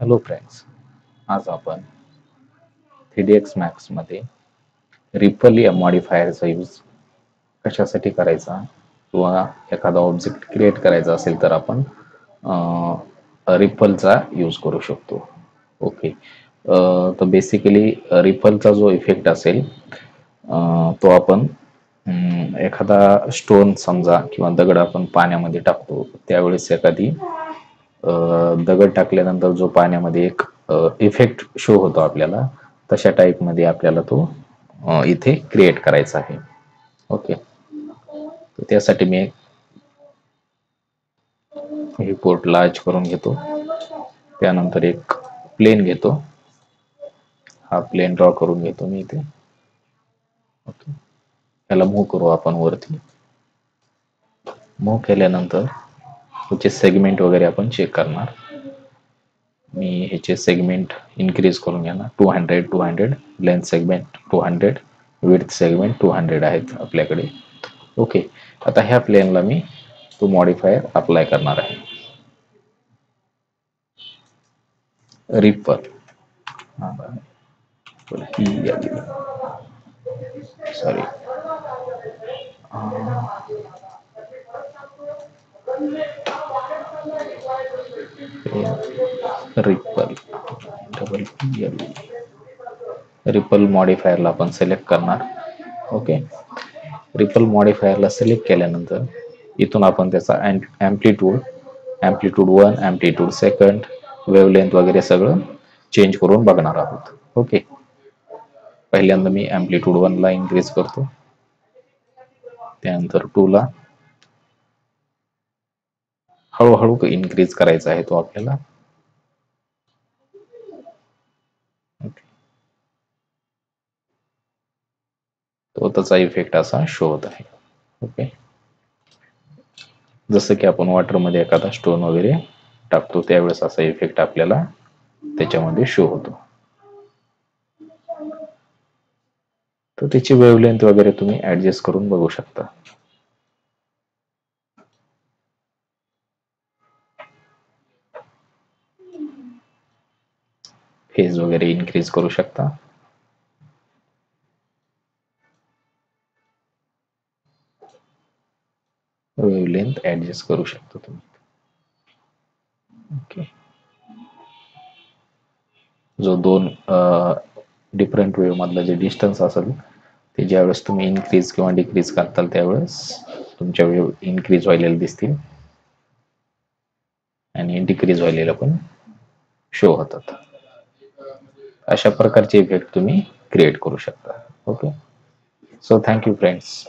Hello friends, आज आपण 3ds Max मध्ये रिपल या मॉडिफायरचा यूज कशासाठी करायचा किंवा एखादा ऑब्जेक्ट क्रिएट करायचा असेल तर आपण रिपलचा यूज करू शकतो. ओके, तर बेसिकली रिपलचा जो इफेक्ट असेल तो आपण एखादा स्टोन समजा किंवा दगड आपण पाण्यामध्ये टाकतो त्यावेळेस एखादी दगड टाकल्यानंतर जो पाण्यामध्ये एक इफेक्ट शो होतो आपल्याला, तशा टाईप मध्ये आपल्याला तो इथे क्रिएट करायचा आहे. ओके, तर त्यासाठी मी हे पोर्ट लार्ज करून घेतो. त्यानंतर एक प्लेन घेतो. हा प्लेन ड्रॉ करून घेतो मी इथे. ओके, याला मूव्ह करू आपण वरती. मूव्ह केल्यानंतर त्याचे सेगमेंट वगैरे आपण चेक करणार. मी ह्याचे सेगमेंट इन्क्रीज करून घेणार. 200 लेंथ सेगमेंट 200, विड्थ सेगमेंट 200 आहेत आपल्याकडे. ओके, आता ह्या प्लेनला मी तो मॉडिफायर अप्लाय करणार आहे. रिपल सॉरी, रिपल रिपल मॉडिफायरला आपण सिलेक्ट करणार. ओके, रिपल मॉडिफायरला सिलेक्ट केल्यानंतर इथून आपण त्याचा ॲम्प्लिट्यूड 1, ॲम्प्लिट्यूड सेकंड, वेवलेंथ वगैरे सगळं चेंज करून बघणार आहोत. ओके, पहिल्यांदा मी ॲम्प्लिट्यूड 1 ला इन्क्रीज करतो, त्यानंतर 2 ला. हळूहळू इन्क्रीज करायचा आहे तो आपल्याला. तो त्याचा इफेक्ट असा शो होत आहे. ओके, जसं की आपण वॉटरमध्ये एखादा स्टोन वगैरे टाकतो त्यावेळेस असा इफेक्ट आपल्याला त्याच्यामध्ये शो होतो. तर त्याची वेवलेंथ वगैरे तुम्ही ऍडजस्ट करून बघू शकता. फेज वगैरे इन्क्रीज करू शकता. वेवलेंथ ऍडजस्ट करू शकता तुम्ही. ओके, जो दोन डिफरंट वेव्ह मधला जे डिस्टन्स असेल ते ज्यावेळेस तुम्ही इन्क्रीज किंवा डिक्रीज करताल त्यावेळेस तुमच्या वेव्ह इन्क्रीज व्हायला दिसतील आणि डिक्रीज व्हायला पण शो होतात. अशा प्रकारचे इफेक्ट तुम्ही क्रिएट करू शकता. Okay, so thank you friends.